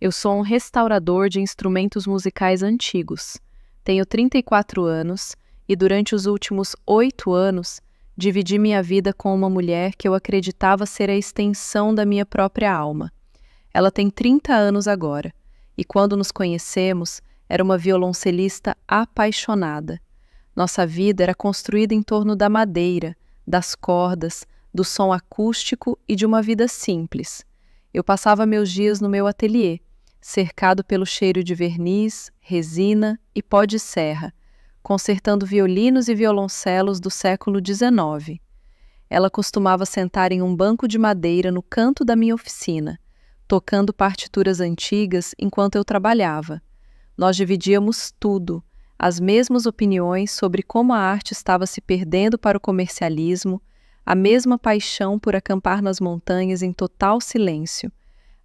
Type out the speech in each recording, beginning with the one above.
Eu sou um restaurador de instrumentos musicais antigos. Tenho 34 anos e, durante os últimos 8 anos, dividi minha vida com uma mulher que eu acreditava ser a extensão da minha própria alma. Ela tem 30 anos agora e, quando nos conhecemos, era uma violoncelista apaixonada. Nossa vida era construída em torno da madeira, das cordas, do som acústico e de uma vida simples. Eu passava meus dias no meu ateliê, cercado pelo cheiro de verniz, resina e pó de serra, consertando violinos e violoncelos do século XIX. Ela costumava sentar em um banco de madeira no canto da minha oficina, tocando partituras antigas enquanto eu trabalhava. Nós dividíamos tudo, as mesmas opiniões sobre como a arte estava se perdendo para o comercialismo, a mesma paixão por acampar nas montanhas em total silêncio,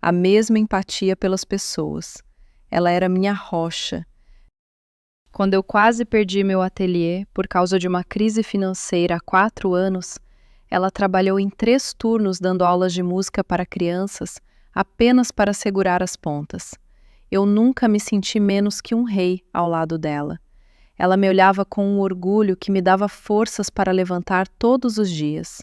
a mesma empatia pelas pessoas. Ela era minha rocha. Quando eu quase perdi meu ateliê por causa de uma crise financeira há 4 anos, ela trabalhou em 3 turnos dando aulas de música para crianças apenas para segurar as pontas. Eu nunca me senti menos que um rei ao lado dela. Ela me olhava com um orgulho que me dava forças para levantar todos os dias.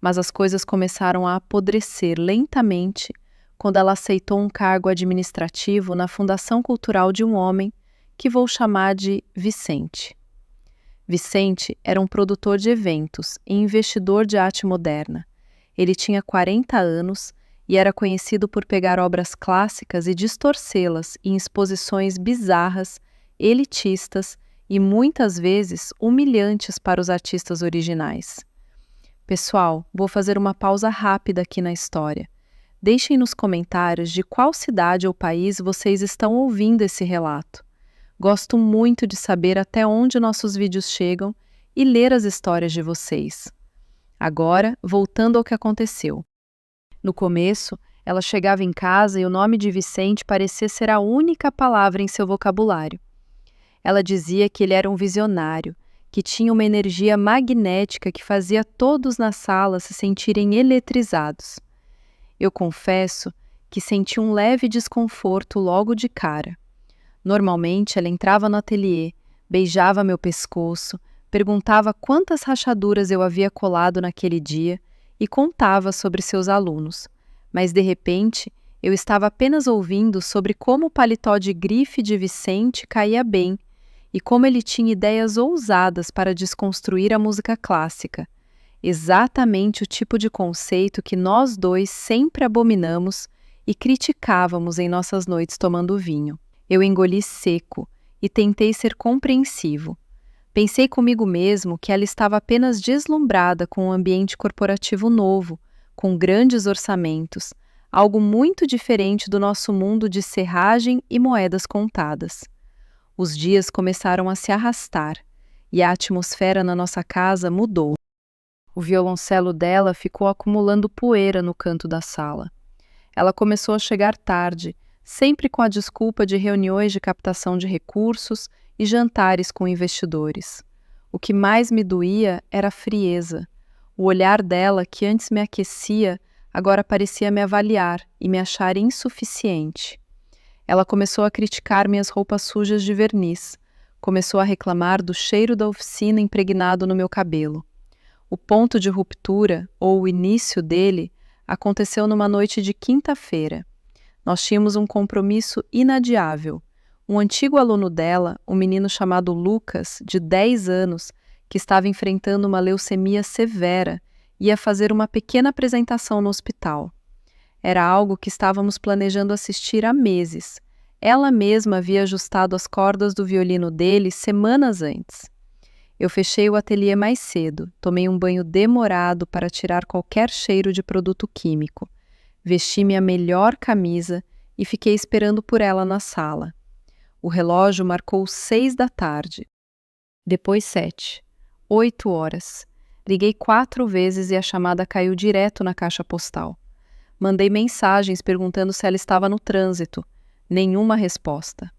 Mas as coisas começaram a apodrecer lentamente quando ela aceitou um cargo administrativo na Fundação Cultural de um homem que vou chamar de Vicente. Vicente era um produtor de eventos e investidor de arte moderna. Ele tinha 40 anos e era conhecido por pegar obras clássicas e distorcê-las em exposições bizarras, elitistas e muitas vezes humilhantes para os artistas originais. Pessoal, vou fazer uma pausa rápida aqui na história. Deixem nos comentários de qual cidade ou país vocês estão ouvindo esse relato. Gosto muito de saber até onde nossos vídeos chegam e ler as histórias de vocês. Agora, voltando ao que aconteceu. No começo, ela chegava em casa e o nome de Vicente parecia ser a única palavra em seu vocabulário. Ela dizia que ele era um visionário, que tinha uma energia magnética que fazia todos na sala se sentirem eletrizados. Eu confesso que senti um leve desconforto logo de cara. Normalmente ela entrava no ateliê, beijava meu pescoço, perguntava quantas rachaduras eu havia colado naquele dia e contava sobre seus alunos. Mas de repente eu estava apenas ouvindo sobre como o paletó de grife de Vicente caía bem e como ele tinha ideias ousadas para desconstruir a música clássica. Exatamente o tipo de conceito que nós dois sempre abominamos e criticávamos em nossas noites tomando vinho. Eu engoli seco e tentei ser compreensivo. Pensei comigo mesmo que ela estava apenas deslumbrada com um ambiente corporativo novo, com grandes orçamentos, algo muito diferente do nosso mundo de serragem e moedas contadas. Os dias começaram a se arrastar e a atmosfera na nossa casa mudou. O violoncelo dela ficou acumulando poeira no canto da sala. Ela começou a chegar tarde, sempre com a desculpa de reuniões de captação de recursos e jantares com investidores. O que mais me doía era a frieza. O olhar dela, que antes me aquecia, agora parecia me avaliar e me achar insuficiente. Ela começou a criticar minhas roupas sujas de verniz, começou a reclamar do cheiro da oficina impregnado no meu cabelo. O ponto de ruptura, ou o início dele, aconteceu numa noite de quinta-feira. Nós tínhamos um compromisso inadiável. Um antigo aluno dela, um menino chamado Lucas, de 10 anos, que estava enfrentando uma leucemia severa, ia fazer uma pequena apresentação no hospital. Era algo que estávamos planejando assistir há meses. Ela mesma havia ajustado as cordas do violino dele semanas antes. Eu fechei o ateliê mais cedo, tomei um banho demorado para tirar qualquer cheiro de produto químico. Vesti minha melhor camisa e fiquei esperando por ela na sala. O relógio marcou 6 da tarde. Depois 7. 8 horas. Liguei 4 vezes e a chamada caiu direto na caixa postal. Mandei mensagens perguntando se ela estava no trânsito. Nenhuma resposta.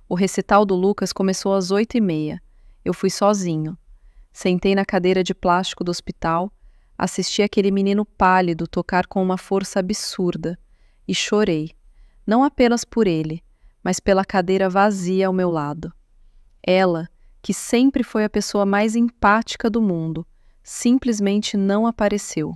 O recital do Lucas começou às 8h30. Eu fui sozinho. Sentei na cadeira de plástico do hospital, assisti aquele menino pálido tocar com uma força absurda e chorei. não apenas por ele, mas pela cadeira vazia ao meu lado. Ela, que sempre foi a pessoa mais empática do mundo, simplesmente não apareceu.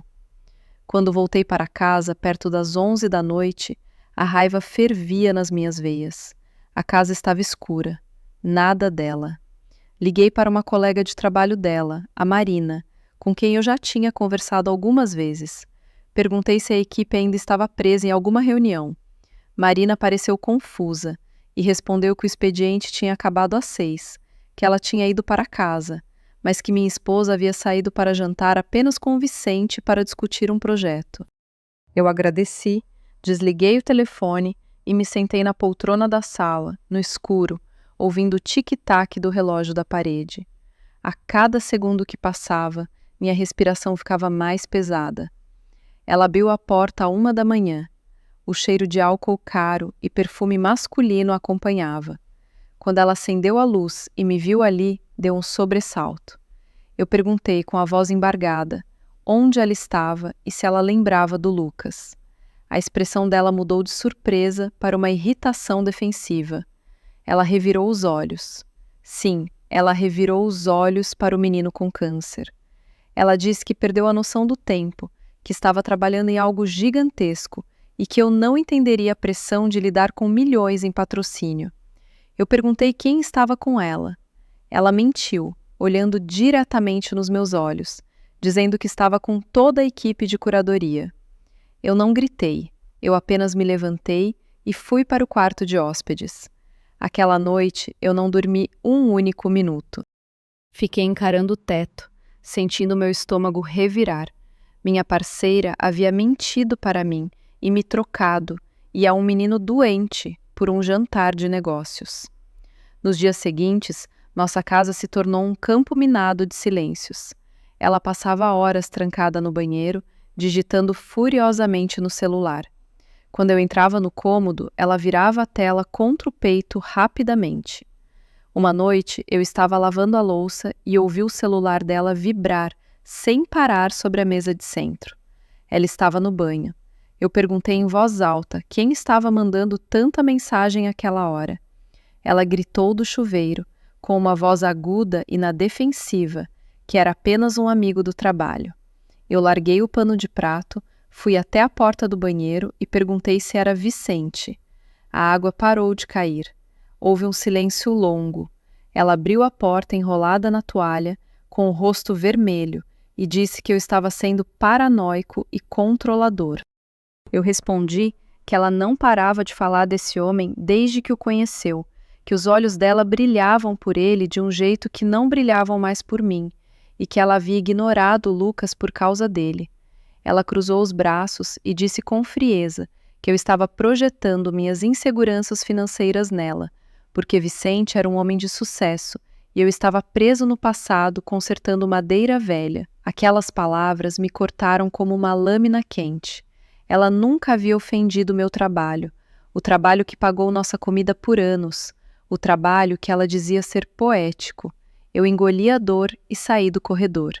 Quando voltei para casa, perto das 11 da noite, a raiva fervia nas minhas veias. A casa estava escura. Nada dela. Liguei para uma colega de trabalho dela, a Marina, com quem eu já tinha conversado algumas vezes. Perguntei se a equipe ainda estava presa em alguma reunião. Marina pareceu confusa e respondeu que o expediente tinha acabado às 6, que ela tinha ido para casa, mas que minha esposa havia saído para jantar apenas com o Vicente para discutir um projeto. Eu agradeci, desliguei o telefone e me sentei na poltrona da sala, no escuro, ouvindo o tic-tac do relógio da parede. A cada segundo que passava, minha respiração ficava mais pesada. Ela abriu a porta à 1 da manhã. O cheiro de álcool caro e perfume masculino a acompanhava. Quando ela acendeu a luz e me viu ali, deu um sobressalto. Eu perguntei com a voz embargada onde ela estava e se ela lembrava do Lucas. A expressão dela mudou de surpresa para uma irritação defensiva. Ela revirou os olhos. Sim, ela revirou os olhos para o menino com câncer. Ela disse que perdeu a noção do tempo, que estava trabalhando em algo gigantesco e que eu não entenderia a pressão de lidar com milhões em patrocínio. Eu perguntei quem estava com ela. Ela mentiu, olhando diretamente nos meus olhos, dizendo que estava com toda a equipe de curadoria. Eu não gritei, eu apenas me levantei e fui para o quarto de hóspedes. Aquela noite eu não dormi um único minuto. Fiquei encarando o teto, sentindo meu estômago revirar. Minha parceira havia mentido para mim e me trocado, e a um menino doente, por um jantar de negócios. Nos dias seguintes, nossa casa se tornou um campo minado de silêncios. Ela passava horas trancada no banheiro, digitando furiosamente no celular. Quando eu entrava no cômodo, ela virava a tela contra o peito rapidamente. Uma noite, eu estava lavando a louça e ouvi o celular dela vibrar, sem parar sobre a mesa de centro. Ela estava no banho. Eu perguntei em voz alta quem estava mandando tanta mensagem àquela hora. Ela gritou do chuveiro, com uma voz aguda e na defensiva, que era apenas um amigo do trabalho. Eu larguei o pano de prato, fui até a porta do banheiro e perguntei se era Vicente. A água parou de cair. Houve um silêncio longo. Ela abriu a porta enrolada na toalha, com o rosto vermelho, e disse que eu estava sendo paranoico e controlador. Eu respondi que ela não parava de falar desse homem desde que o conheceu, que os olhos dela brilhavam por ele de um jeito que não brilhavam mais por mim, e que ela havia ignorado o Lucas por causa dele. Ela cruzou os braços e disse com frieza que eu estava projetando minhas inseguranças financeiras nela, porque Vicente era um homem de sucesso e eu estava preso no passado consertando madeira velha. Aquelas palavras me cortaram como uma lâmina quente. Ela nunca havia ofendido meu trabalho, o trabalho que pagou nossa comida por anos, o trabalho que ela dizia ser poético. Eu engoli a dor e saí do corredor.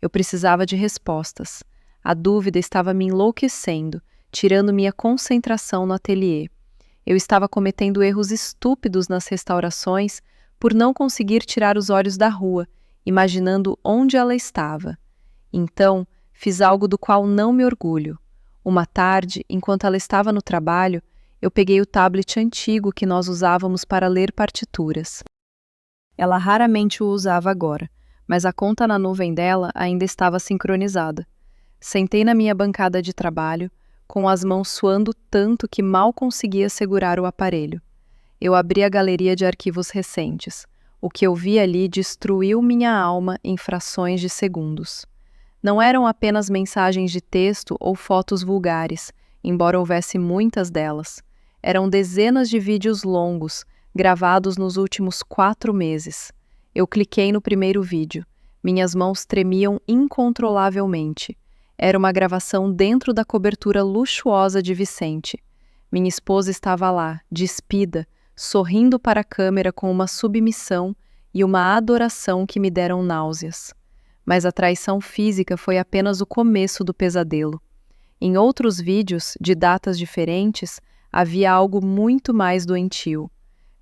Eu precisava de respostas. A dúvida estava me enlouquecendo, tirando minha concentração no ateliê. Eu estava cometendo erros estúpidos nas restaurações por não conseguir tirar os olhos da rua, imaginando onde ela estava. Então, fiz algo do qual não me orgulho. Uma tarde, enquanto ela estava no trabalho, eu peguei o tablet antigo que nós usávamos para ler partituras. Ela raramente o usava agora, mas a conta na nuvem dela ainda estava sincronizada. Sentei na minha bancada de trabalho, com as mãos suando tanto que mal conseguia segurar o aparelho. Eu abri a galeria de arquivos recentes. O que eu vi ali destruiu minha alma em frações de segundos. Não eram apenas mensagens de texto ou fotos vulgares, embora houvesse muitas delas. Eram dezenas de vídeos longos, gravados nos últimos 4 meses. Eu cliquei no primeiro vídeo. Minhas mãos tremiam incontrolavelmente. Era uma gravação dentro da cobertura luxuosa de Vicente. Minha esposa estava lá, despida, sorrindo para a câmera com uma submissão e uma adoração que me deram náuseas. Mas a traição física foi apenas o começo do pesadelo. Em outros vídeos, de datas diferentes, Havia algo muito mais doentio.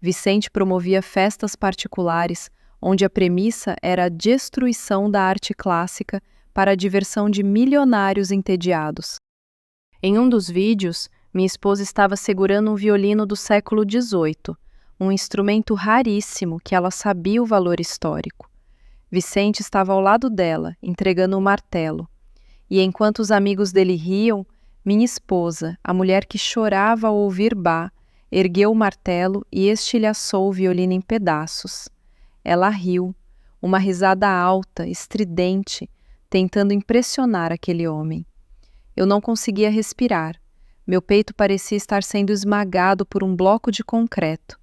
Vicente promovia festas particulares, onde a premissa era a destruição da arte clássica para a diversão de milionários entediados. Em um dos vídeos, minha esposa estava segurando um violino do século XVIII, um instrumento raríssimo que ela sabia o valor histórico. Vicente estava ao lado dela, entregando um martelo. E enquanto os amigos dele riam, minha esposa, a mulher que chorava ao ouvir Bach, ergueu o martelo e estilhaçou o violino em pedaços. Ela riu, uma risada alta, estridente, tentando impressionar aquele homem. Eu não conseguia respirar. Meu peito parecia estar sendo esmagado por um bloco de concreto.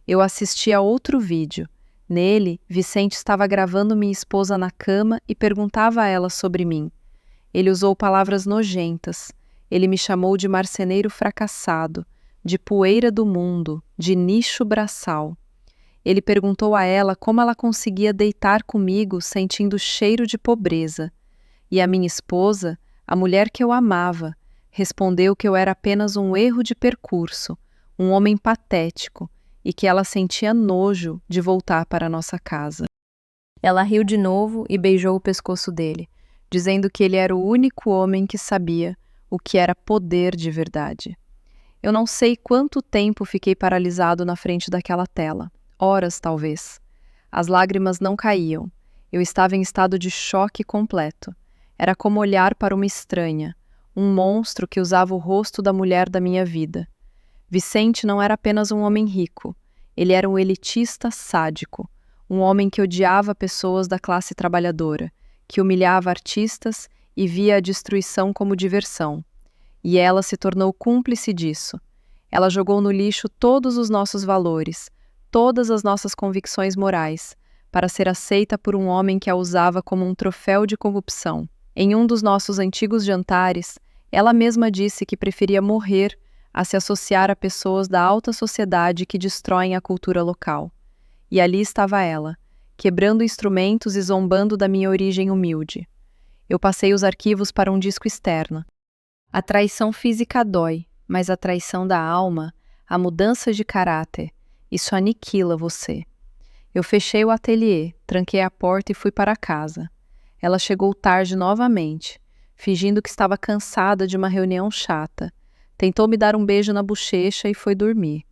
Eu assisti a outro vídeo. Nele, Vicente estava gravando minha esposa na cama e perguntava a ela sobre mim. Ele usou palavras nojentas. Ele me chamou de marceneiro fracassado, de poeira do mundo, de nicho braçal. Ele perguntou a ela como ela conseguia deitar comigo sentindo cheiro de pobreza. E a minha esposa, a mulher que eu amava, respondeu que eu era apenas um erro de percurso, um homem patético, e que ela sentia nojo de voltar para nossa casa. Ela riu de novo e beijou o pescoço dele, dizendo que ele era o único homem que sabia o que era poder de verdade. Eu não sei quanto tempo fiquei paralisado na frente daquela tela. Horas, talvez. As lágrimas não caíam. Eu estava em estado de choque completo. Era como olhar para uma estranha, um monstro que usava o rosto da mulher da minha vida. Vicente não era apenas um homem rico. Ele era um elitista sádico, um homem que odiava pessoas da classe trabalhadora, que humilhava artistas e via a destruição como diversão. E ela se tornou cúmplice disso. Ela jogou no lixo todos os nossos valores, todas as nossas convicções morais, para ser aceita por um homem que a usava como um troféu de corrupção. Em um dos nossos antigos jantares, ela mesma disse que preferia morrer a se associar a pessoas da alta sociedade que destroem a cultura local. E ali estava ela, quebrando instrumentos e zombando da minha origem humilde. Eu passei os arquivos para um disco externo. A traição física dói, mas a traição da alma, a mudança de caráter, isso aniquila você. Eu fechei o ateliê, tranquei a porta e fui para casa. Ela chegou tarde novamente, fingindo que estava cansada de uma reunião chata. Tentou me dar um beijo na bochecha e foi dormir.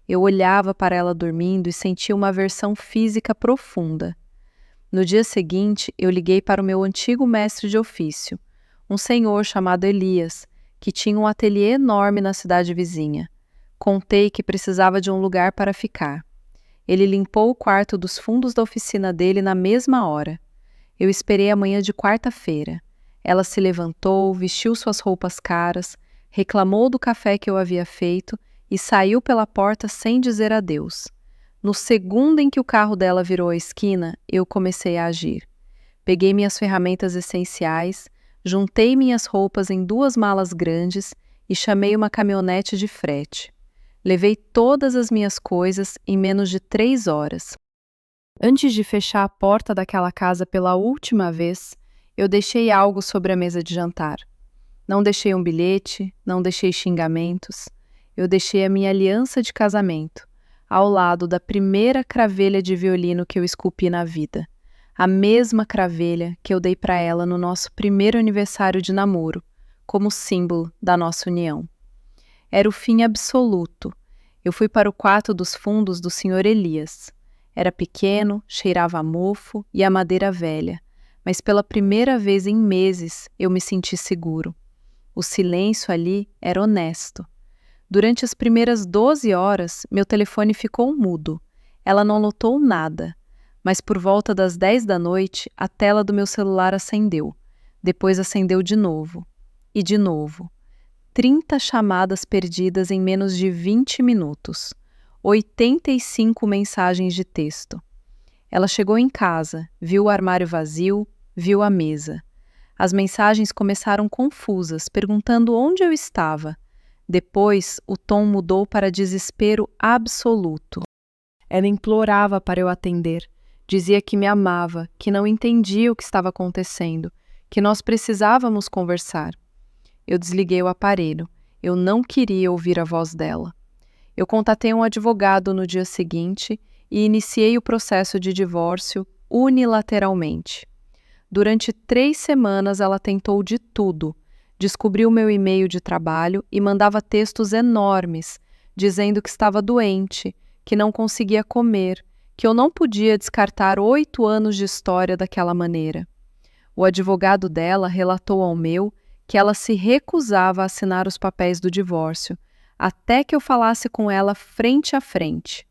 Eu olhava para ela dormindo e sentia uma aversão física profunda. No dia seguinte, eu liguei para o meu antigo mestre de ofício, um senhor chamado Elias, que tinha um ateliê enorme na cidade vizinha. Contei que precisava de um lugar para ficar. Ele limpou o quarto dos fundos da oficina dele na mesma hora. Eu esperei a manhã de quarta-feira. Ela se levantou, vestiu suas roupas caras, reclamou do café que eu havia feito e saiu pela porta sem dizer adeus. No segundo em que o carro dela virou a esquina, eu comecei a agir. Peguei minhas ferramentas essenciais, juntei minhas roupas em 2 malas grandes e chamei uma caminhonete de frete. Levei todas as minhas coisas em menos de 3 horas. Antes de fechar a porta daquela casa pela última vez, eu deixei algo sobre a mesa de jantar. Não deixei um bilhete, não deixei xingamentos. Eu deixei a minha aliança de casamento, ao lado da primeira cravelha de violino que eu esculpi na vida. A mesma cravelha que eu dei para ela no nosso primeiro aniversário de namoro, como símbolo da nossa união. Era o fim absoluto. Eu fui para o quarto dos fundos do Sr. Elias. Era pequeno, cheirava a mofo e a madeira velha, mas pela primeira vez em meses eu me senti seguro. O silêncio ali era honesto. Durante as primeiras 12 horas, meu telefone ficou mudo. Ela não notou nada, mas por volta das 10 da noite, a tela do meu celular acendeu. Depois acendeu de novo. E de novo. 30 chamadas perdidas em menos de 20 minutos. 85 mensagens de texto. Ela chegou em casa, viu o armário vazio, viu a mesa. As mensagens começaram confusas, perguntando onde eu estava. Depois, o tom mudou para desespero absoluto. Ela implorava para eu atender. Dizia que me amava, que não entendia o que estava acontecendo, que nós precisávamos conversar. Eu desliguei o aparelho. Eu não queria ouvir a voz dela. Eu contatei um advogado no dia seguinte e iniciei o processo de divórcio unilateralmente. Durante 3 semanas ela tentou de tudo. Descobriu meu e-mail de trabalho e mandava textos enormes, dizendo que estava doente, que não conseguia comer, que eu não podia descartar 8 anos de história daquela maneira. O advogado dela relatou ao meu que ela se recusava a assinar os papéis do divórcio, até que eu falasse com ela frente a frente.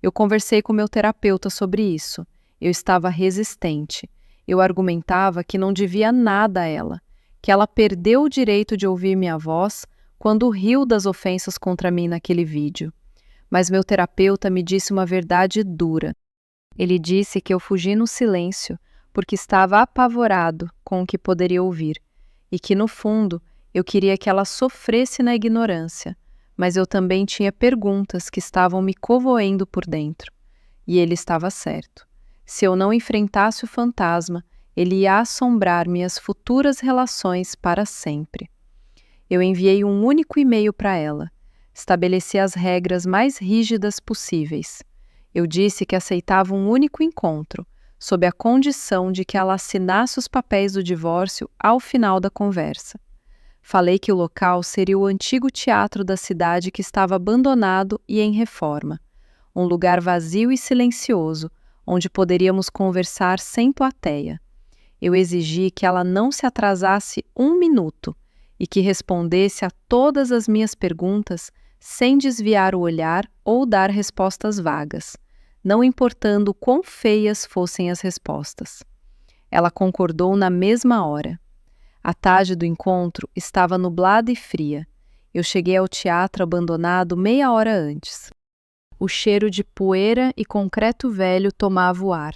Eu conversei com meu terapeuta sobre isso. Eu estava resistente. Eu argumentava que não devia nada a ela, que ela perdeu o direito de ouvir minha voz quando riu das ofensas contra mim naquele vídeo. Mas meu terapeuta me disse uma verdade dura. Ele disse que eu fugi no silêncio porque estava apavorado com o que poderia ouvir e que, no fundo, eu queria que ela sofresse na ignorância, mas eu também tinha perguntas que estavam me corroendo por dentro. E ele estava certo. Se eu não enfrentasse o fantasma, ele ia assombrar minhas futuras relações para sempre. Eu enviei um único e-mail para ela. Estabeleci as regras mais rígidas possíveis. Eu disse que aceitava um único encontro, sob a condição de que ela assinasse os papéis do divórcio ao final da conversa. Falei que o local seria o antigo teatro da cidade que estava abandonado e em reforma. Um lugar vazio e silencioso, onde poderíamos conversar sem plateia. Eu exigi que ela não se atrasasse 1 minuto e que respondesse a todas as minhas perguntas sem desviar o olhar ou dar respostas vagas, não importando quão feias fossem as respostas. Ela concordou na mesma hora. A tarde do encontro estava nublada e fria. Eu cheguei ao teatro abandonado meia hora antes. O cheiro de poeira e concreto velho tomava o ar.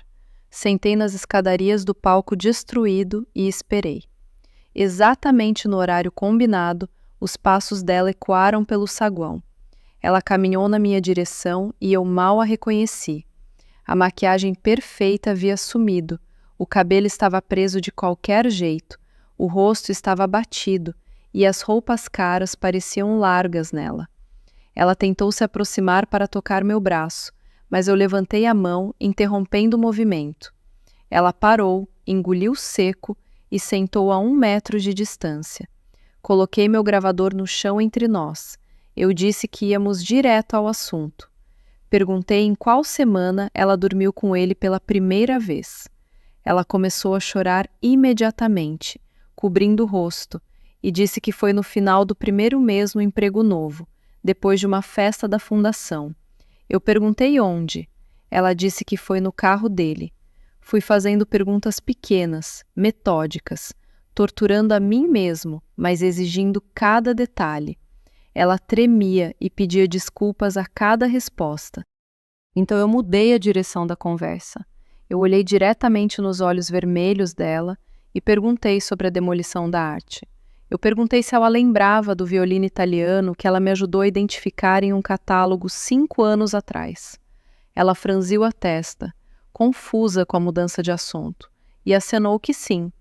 Sentei nas escadarias do palco destruído e esperei. Exatamente no horário combinado, os passos dela ecoaram pelo saguão. Ela caminhou na minha direção e eu mal a reconheci. A maquiagem perfeita havia sumido, o cabelo estava preso de qualquer jeito, o rosto estava abatido e as roupas caras pareciam largas nela. Ela tentou se aproximar para tocar meu braço, mas eu levantei a mão, interrompendo o movimento. Ela parou, engoliu seco e sentou a 1 metro de distância. Coloquei meu gravador no chão entre nós. Eu disse que íamos direto ao assunto. Perguntei em qual semana ela dormiu com ele pela primeira vez. Ela começou a chorar imediatamente, cobrindo o rosto, e disse que foi no final do primeiro mês no emprego novo, depois de uma festa da fundação. Eu perguntei onde. Ela disse que foi no carro dele. Fui fazendo perguntas pequenas, metódicas, torturando a mim mesmo, mas exigindo cada detalhe. Ela tremia e pedia desculpas a cada resposta. Então eu mudei a direção da conversa. Eu olhei diretamente nos olhos vermelhos dela e perguntei sobre a demolição da arte. Eu perguntei se ela lembrava do violino italiano que ela me ajudou a identificar em um catálogo 5 anos atrás. Ela franziu a testa, confusa com a mudança de assunto, e acenou que sim.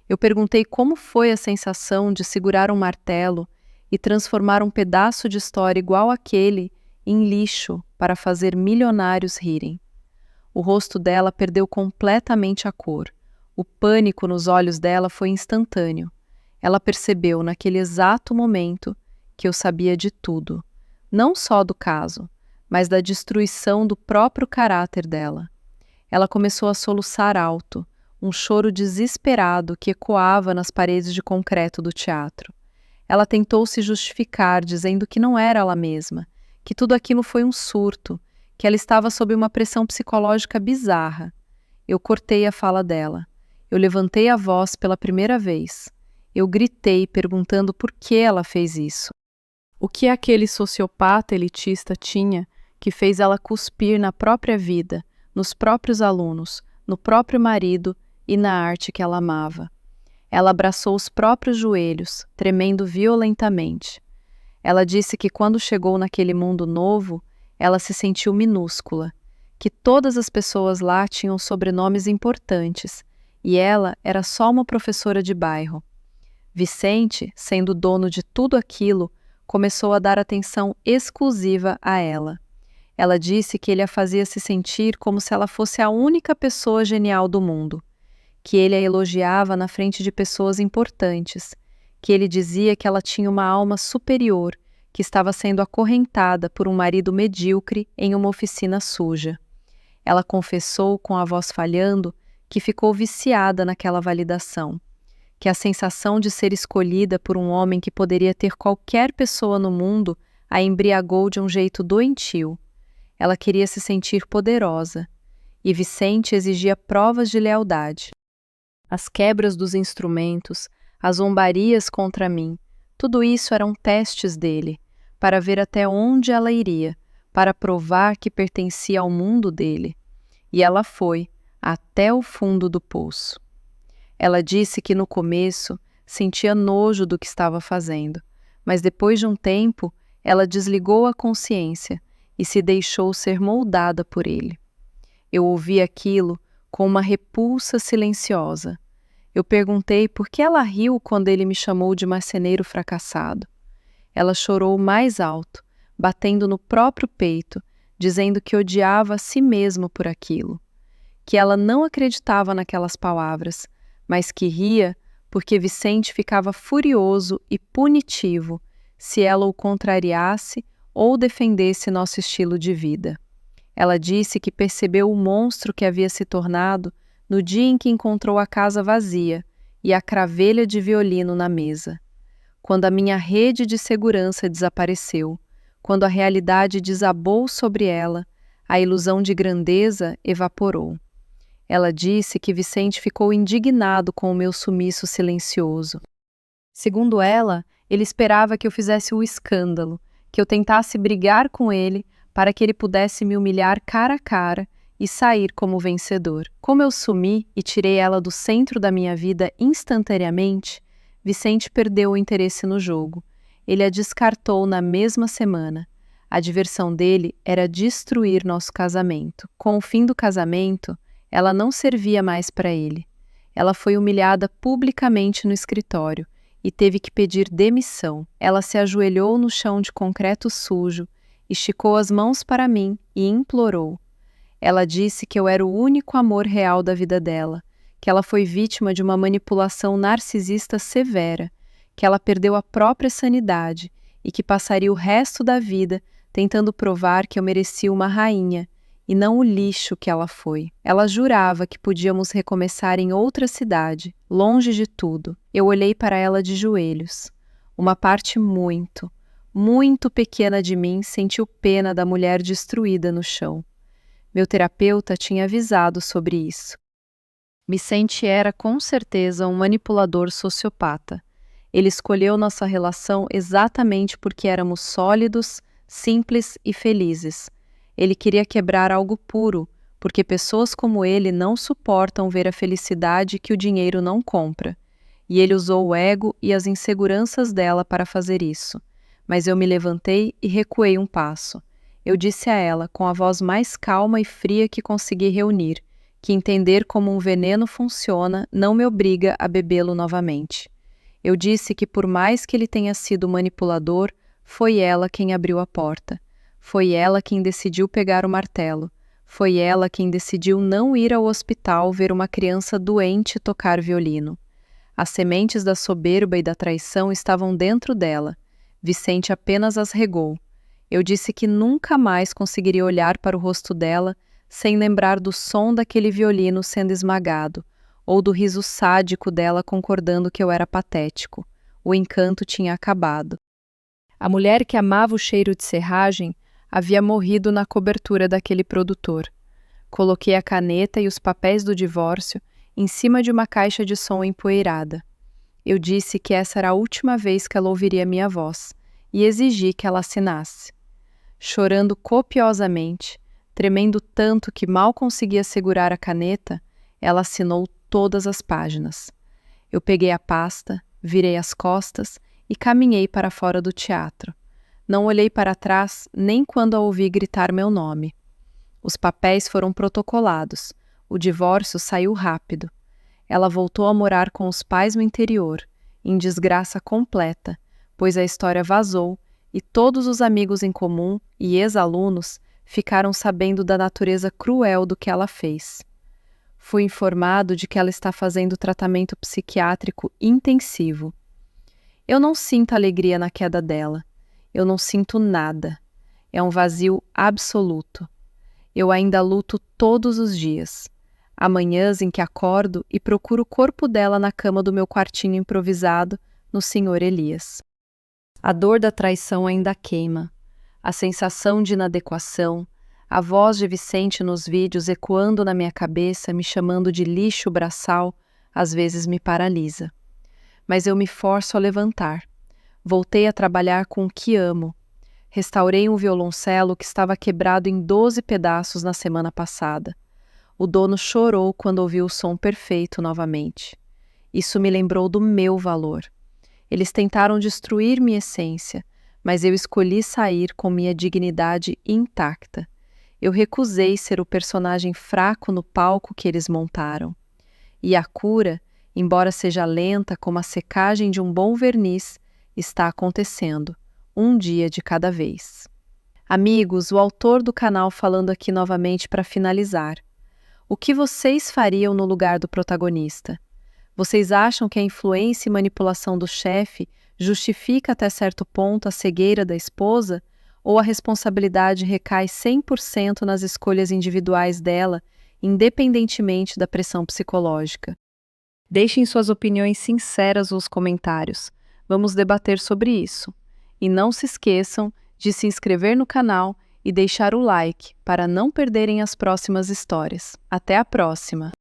Eu perguntei como foi a sensação de segurar um martelo e transformar um pedaço de história igual àquele em lixo para fazer milionários rirem. O rosto dela perdeu completamente a cor. O pânico nos olhos dela foi instantâneo. Ela percebeu naquele exato momento que eu sabia de tudo, não só do caso, mas da destruição do próprio caráter dela. Ela começou a soluçar alto, um choro desesperado que ecoava nas paredes de concreto do teatro. Ela tentou se justificar, dizendo que não era ela mesma, que tudo aquilo foi um surto, que ela estava sob uma pressão psicológica bizarra. Eu cortei a fala dela. Eu levantei a voz pela primeira vez. Eu gritei, perguntando por que ela fez isso. O que aquele sociopata elitista tinha que fez ela cuspir na própria vida, nos próprios alunos, no próprio marido e na arte que ela amava? Ela abraçou os próprios joelhos, tremendo violentamente. Ela disse que quando chegou naquele mundo novo, ela se sentiu minúscula, que todas as pessoas lá tinham sobrenomes importantes, e ela era só uma professora de bairro. Vicente, sendo dono de tudo aquilo, começou a dar atenção exclusiva a ela. Ela disse que ele a fazia se sentir como se ela fosse a única pessoa genial do mundo, que ele a elogiava na frente de pessoas importantes, que ele dizia que ela tinha uma alma superior, que estava sendo acorrentada por um marido medíocre em uma oficina suja. Ela confessou, com a voz falhando, que ficou viciada naquela validação, que a sensação de ser escolhida por um homem que poderia ter qualquer pessoa no mundo a embriagou de um jeito doentio. Ela queria se sentir poderosa, e Vicente exigia provas de lealdade. As quebras dos instrumentos, as zombarias contra mim, tudo isso eram testes dele, para ver até onde ela iria, para provar que pertencia ao mundo dele. E ela foi, até o fundo do poço. Ela disse que no começo sentia nojo do que estava fazendo, mas depois de um tempo ela desligou a consciência e se deixou ser moldada por ele. Eu ouvi aquilo com uma repulsa silenciosa. Eu perguntei por que ela riu quando ele me chamou de marceneiro fracassado. Ela chorou mais alto, batendo no próprio peito, dizendo que odiava a si mesma por aquilo, que ela não acreditava naquelas palavras, mas que ria porque Vicente ficava furioso e punitivo se ela o contrariasse ou defendesse nosso estilo de vida. Ela disse que percebeu o monstro que havia se tornado no dia em que encontrou a casa vazia e a cravelha de violino na mesa. Quando a minha rede de segurança desapareceu, quando a realidade desabou sobre ela, a ilusão de grandeza evaporou. Ela disse que Vicente ficou indignado com o meu sumiço silencioso. Segundo ela, ele esperava que eu fizesse o escândalo, que eu tentasse brigar com ele para que ele pudesse me humilhar cara a cara e sair como vencedor. Como eu sumi e tirei ela do centro da minha vida instantaneamente, Vicente perdeu o interesse no jogo. Ele a descartou na mesma semana. A diversão dele era destruir nosso casamento. Com o fim do casamento, ela não servia mais para ele. Ela foi humilhada publicamente no escritório e teve que pedir demissão. Ela se ajoelhou no chão de concreto sujo, esticou as mãos para mim e implorou. Ela disse que eu era o único amor real da vida dela, que ela foi vítima de uma manipulação narcisista severa, que ela perdeu a própria sanidade e que passaria o resto da vida tentando provar que eu merecia uma rainha e não o lixo que ela foi. Ela jurava que podíamos recomeçar em outra cidade, longe de tudo. Eu olhei para ela de joelhos. Uma parte muito, muito pequena de mim sentiu pena da mulher destruída no chão. Meu terapeuta tinha avisado sobre isso. Vicente era, com certeza, um manipulador sociopata. Ele escolheu nossa relação exatamente porque éramos sólidos, simples e felizes. Ele queria quebrar algo puro, porque pessoas como ele não suportam ver a felicidade que o dinheiro não compra. E ele usou o ego e as inseguranças dela para fazer isso. Mas eu me levantei e recuei um passo. Eu disse a ela, com a voz mais calma e fria que consegui reunir, que entender como um veneno funciona não me obriga a bebê-lo novamente. Eu disse que por mais que ele tenha sido manipulador, foi ela quem abriu a porta. Foi ela quem decidiu pegar o martelo. Foi ela quem decidiu não ir ao hospital ver uma criança doente tocar violino. As sementes da soberba e da traição estavam dentro dela. Vicente apenas as regou. Eu disse que nunca mais conseguiria olhar para o rosto dela sem lembrar do som daquele violino sendo esmagado, ou do riso sádico dela concordando que eu era patético. O encanto tinha acabado. A mulher que amava o cheiro de serragem havia morrido na cobertura daquele produtor. Coloquei a caneta e os papéis do divórcio em cima de uma caixa de som empoeirada. Eu disse que essa era a última vez que ela ouviria minha voz e exigi que ela assinasse. Chorando copiosamente, tremendo tanto que mal conseguia segurar a caneta, ela assinou todas as páginas. Eu peguei a pasta, virei as costas e caminhei para fora do teatro. Não olhei para trás nem quando a ouvi gritar meu nome. Os papéis foram protocolados. O divórcio saiu rápido. Ela voltou a morar com os pais no interior, em desgraça completa, pois a história vazou e todos os amigos em comum e ex-alunos ficaram sabendo da natureza cruel do que ela fez. Fui informado de que ela está fazendo tratamento psiquiátrico intensivo. Eu não sinto alegria na queda dela. Eu não sinto nada. É um vazio absoluto. Eu ainda luto todos os dias. Há manhãs em que acordo e procuro o corpo dela na cama do meu quartinho improvisado no Sr. Elias. A dor da traição ainda queima. A sensação de inadequação, a voz de Vicente nos vídeos ecoando na minha cabeça, me chamando de lixo braçal, às vezes me paralisa. Mas eu me forço a levantar. Voltei a trabalhar com o que amo. Restaurei um violoncelo que estava quebrado em 12 pedaços na semana passada. O dono chorou quando ouviu o som perfeito novamente. Isso me lembrou do meu valor. Eles tentaram destruir minha essência, mas eu escolhi sair com minha dignidade intacta. Eu recusei ser o personagem fraco no palco que eles montaram. E a cura, embora seja lenta como a secagem de um bom verniz, está acontecendo, um dia de cada vez. Amigos, o autor do canal falando aqui novamente para finalizar. O que vocês fariam no lugar do protagonista? Vocês acham que a influência e manipulação do chefe justifica até certo ponto a cegueira da esposa? Ou a responsabilidade recai 100% nas escolhas individuais dela, independentemente da pressão psicológica? Deixem suas opiniões sinceras nos comentários. Vamos debater sobre isso. E não se esqueçam de se inscrever no canal e deixar o like para não perderem as próximas histórias. Até a próxima!